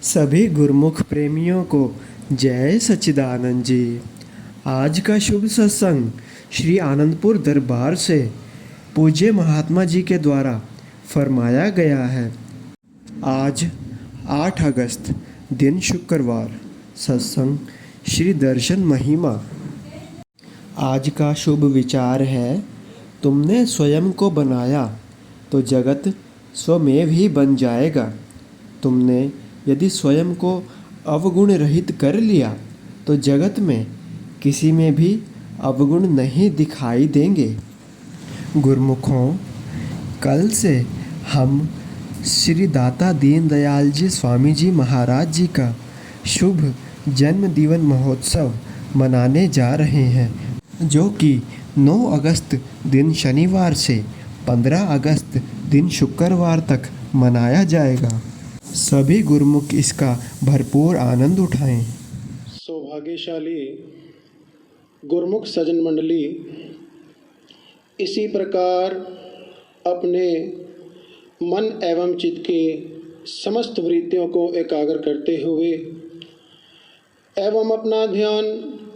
सभी गुरुमुख प्रेमियों को जय सच्चिदानंद जी। आज का शुभ सत्संग श्री आनंदपुर दरबार से पूज्य महात्मा जी के द्वारा फरमाया गया है। आज 8 अगस्त दिन शुक्रवार। सत्संग श्री दर्शन महिमा। आज का शुभ विचार है, तुमने स्वयं को बनाया तो जगत स्वमेव ही बन जाएगा। तुमने यदि स्वयं को अवगुण रहित कर लिया तो जगत में किसी में भी अवगुण नहीं दिखाई देंगे। गुरुमुखों, कल से हम श्री दाता दीनदयाल जी स्वामी जी महाराज जी का शुभ जन्म दिवस महोत्सव मनाने जा रहे हैं, जो कि 9 अगस्त दिन शनिवार से 15 अगस्त दिन शुक्रवार तक मनाया जाएगा। सभी गुरुमुख इसका भरपूर आनंद उठाएं। सौभाग्यशाली गुरुमुख सज्जन मंडली इसी प्रकार अपने मन एवं चित्त की समस्त वृत्तियों को एकाग्र करते हुए एवं अपना ध्यान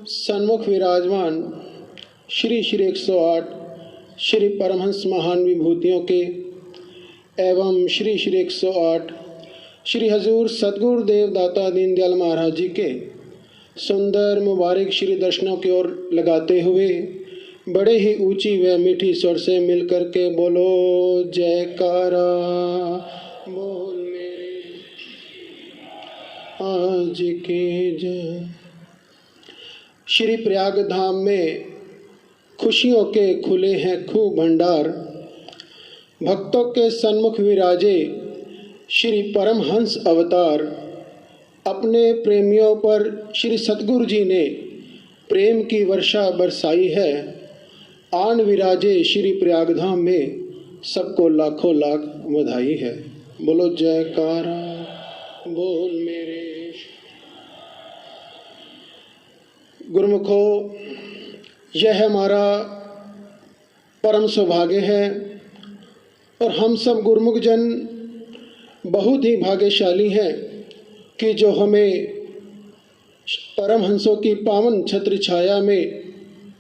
सन्मुख विराजमान श्री श्री 108 श्री परमहंस महान विभूतियों के एवं श्री श्री 108 श्री हजूर सतगुरुदेव दाता दीनदयाल महाराज जी के सुंदर मुबारक श्री दर्शनों की ओर लगाते हुए बड़े ही ऊंची व मीठी स्वर से मिलकर के बोलो जयकारा बोल मेरे आज के जय। श्री प्रयाग धाम में खुशियों के खुले हैं खूब भंडार। भक्तों के सन्मुख विराजे श्री परमहंस अवतार। अपने प्रेमियों पर श्री सतगुरु जी ने प्रेम की वर्षा बरसाई है। आन विराजे श्री प्रयागधाम में सबको लाखों लाख बधाई है। बोलो जयकारा बोल मेरे। गुरुमुखो, यह हमारा परम सौभाग्य है और हम सब गुरुमुख जन बहुत ही भाग्यशाली हैं कि जो हमें परमहंसों की पावन छत्र छाया में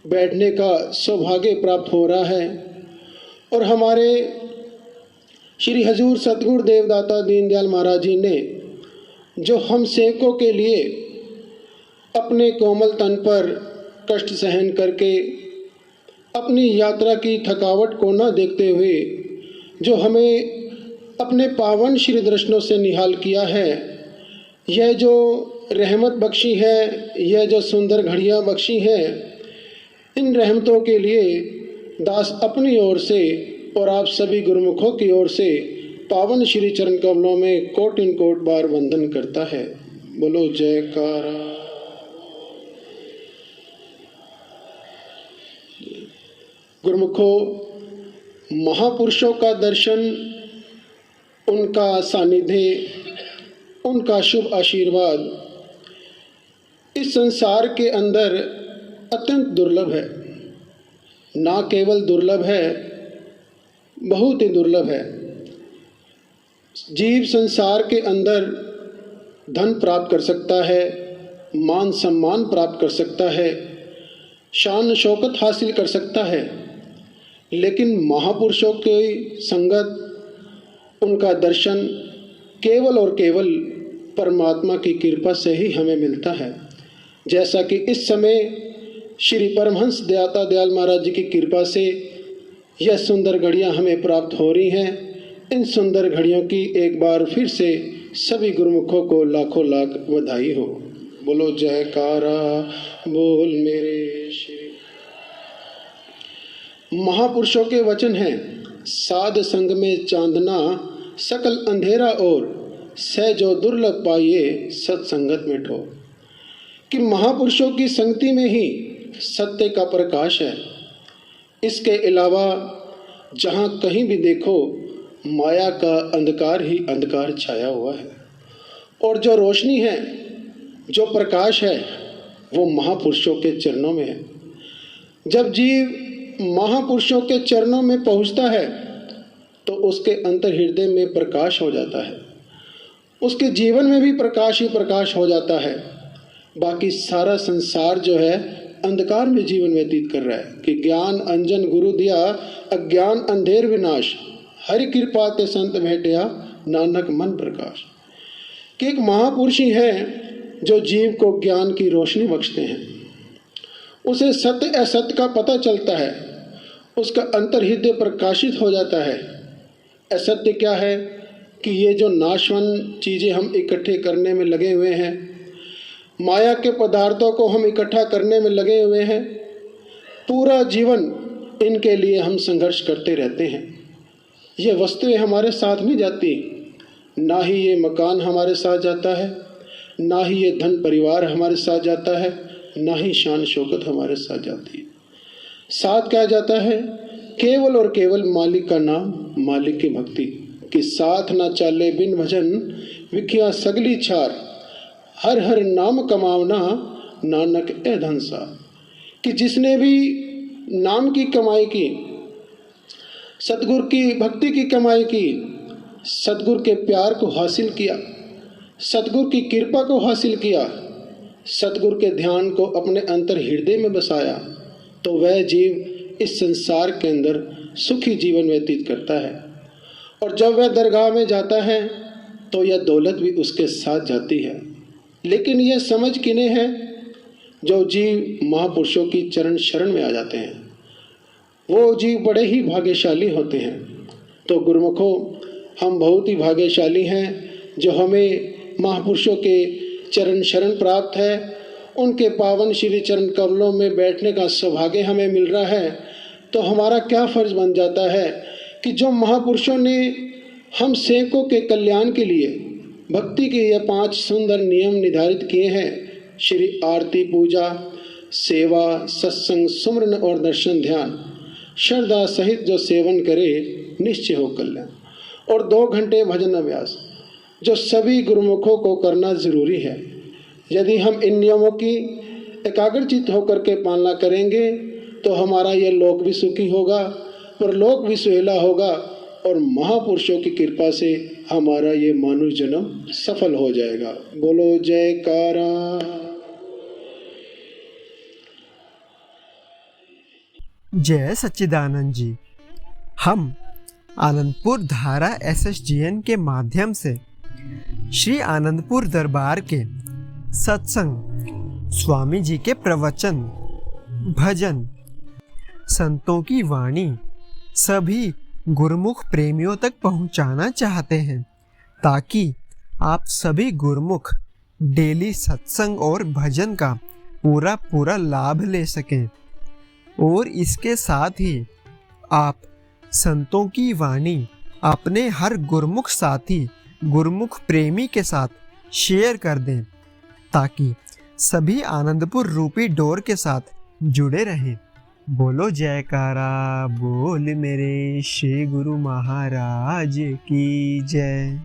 बैठने का सौभाग्य प्राप्त हो रहा है। और हमारे श्री हजूर सतगुरु देवदाता दीनदयाल महाराज जी ने जो हम सेवकों के लिए अपने कोमल तन पर कष्ट सहन करके अपनी यात्रा की थकावट को न देखते हुए जो हमें अपने पावन श्री दर्शनों से निहाल किया है, यह जो रहमत बख्शी है, यह जो सुंदर घड़ियाँ बख्शी हैं, इन रहमतों के लिए दास अपनी ओर से और आप सभी गुरुमुखों की ओर से पावन श्री चरण कमलों में कोटिन कोट बार वंदन करता है। बोलो जयकारा। गुरुमुखों, महापुरुषों का दर्शन, उनका सानिध्य, उनका शुभ आशीर्वाद इस संसार के अंदर अत्यंत दुर्लभ है। ना केवल दुर्लभ है, बहुत ही दुर्लभ है। जीव संसार के अंदर धन प्राप्त कर सकता है, मान सम्मान प्राप्त कर सकता है, शान शौकत हासिल कर सकता है, लेकिन महापुरुषों की संगत, उनका दर्शन केवल और केवल परमात्मा की कृपा से ही हमें मिलता है। जैसा कि इस समय श्री परमहंस दाता दयाल महाराज जी की कृपा से यह सुंदर घड़ियाँ हमें प्राप्त हो रही हैं। इन सुंदर घड़ियों की एक बार फिर से सभी गुरुमुखों को लाखों लाख बधाई हो। बोलो जयकारा बोल मेरे श्री। महापुरुषों के वचन हैं, साध संग में चांदना सकल अंधेरा और सहजो दुर्लभ पाइए सत्संगत में ठो। कि महापुरुषों की संगति में ही सत्य का प्रकाश है। इसके अलावा जहाँ कहीं भी देखो माया का अंधकार ही अंधकार छाया हुआ है, और जो रोशनी है, जो प्रकाश है, वो महापुरुषों के चरणों में है। जब जीव महापुरुषों के चरणों में पहुंचता है तो उसके अंतर हृदय में प्रकाश हो जाता है उसके जीवन में भी प्रकाश ही प्रकाश हो जाता है। बाकी सारा संसार जो है अंधकार में जीवन व्यतीत कर रहा है कि ज्ञान अंजन गुरु दिया, अज्ञान अंधेर विनाश, हरि कृपा ते संत भेटिया, नानक मन प्रकाश। कि एक महापुरुष ही है जो जीव को ज्ञान की रोशनी बख्शते हैं। उसे सत्य असत्य का पता चलता है, उसका अंतर्हृदय प्रकाशित हो जाता है। असत्य क्या है कि ये जो नाशवान चीज़ें हम इकट्ठे करने में लगे हुए हैं, माया के पदार्थों को हम इकट्ठा करने में लगे हुए हैं, पूरा जीवन इनके लिए हम संघर्ष करते रहते हैं। ये वस्तुएं हमारे साथ नहीं जाती, ना ही ये मकान हमारे साथ जाता है, ना ही ये धन परिवार हमारे साथ जाता है, ना ही शान शौकत हमारे साथ जाती है। साथ क्या जाता है? केवल और केवल मालिक का नाम, मालिक की भक्ति। कि साथ ना चाले बिन भजन, विख्या सगली छार, हर हर नाम कमावना, नानक ए धनसा। कि जिसने भी नाम की कमाई की, सतगुरु की भक्ति की कमाई की, सतगुरु के प्यार को हासिल किया, सतगुरु की कृपा को हासिल किया, सतगुरु के ध्यान को अपने अंतर हृदय में बसाया, तो वह जीव इस संसार के अंदर सुखी जीवन व्यतीत करता है। और जब वह दरगाह में जाता है तो यह दौलत भी उसके साथ जाती है। लेकिन यह समझ किन्हें है? जो जीव महापुरुषों की चरण शरण में आ जाते हैं, वो जीव बड़े ही भाग्यशाली होते हैं। तो गुरुमुखों, हम बहुत ही भाग्यशाली हैं जो हमें महापुरुषों के चरण शरण प्राप्त है। उनके पावन श्री चरण कमलों में बैठने का सौभाग्य हमें मिल रहा है। तो हमारा क्या फर्ज बन जाता है कि जो महापुरुषों ने हम सेवकों के कल्याण के लिए भक्ति के ये 5 सुंदर नियम निर्धारित किए हैं, श्री आरती पूजा, सेवा, सत्संग, सुमरन और दर्शन ध्यान, श्रद्धा सहित जो सेवन करे निश्चय हो कल्याण। और 2 घंटे भजन अभ्यास जो सभी गुरुमुखों को करना जरूरी है। यदि हम इन नियमों की एकाग्रचित होकर के पालना करेंगे तो हमारा यह लोक भी सुखी होगा, परलोक भी सुहेला होगा, और महापुरुषों की कृपा से हमारा ये मानव जन्म सफल हो जाएगा। बोलो जयकारा। जय सच्चिदानंद जी। हम आनंदपुर धारा SSGN के माध्यम से श्री आनंदपुर दरबार के सत्संग, स्वामी जी के प्रवचन, भजन, संतों की वाणी सभी गुरुमुख प्रेमियों तक पहुंचाना चाहते हैं, ताकि आप सभी गुरुमुख डेली सत्संग और भजन का पूरा लाभ ले सकें। और इसके साथ ही आप संतों की वाणी अपने हर गुरुमुख साथी, गुरुमुख प्रेमी के साथ शेयर कर दें, ताकि सभी आनंदपुर रूपी डोर के साथ जुड़े रहें। बोलो जयकारा, बोल मेरे श्री गुरु महाराज की जय।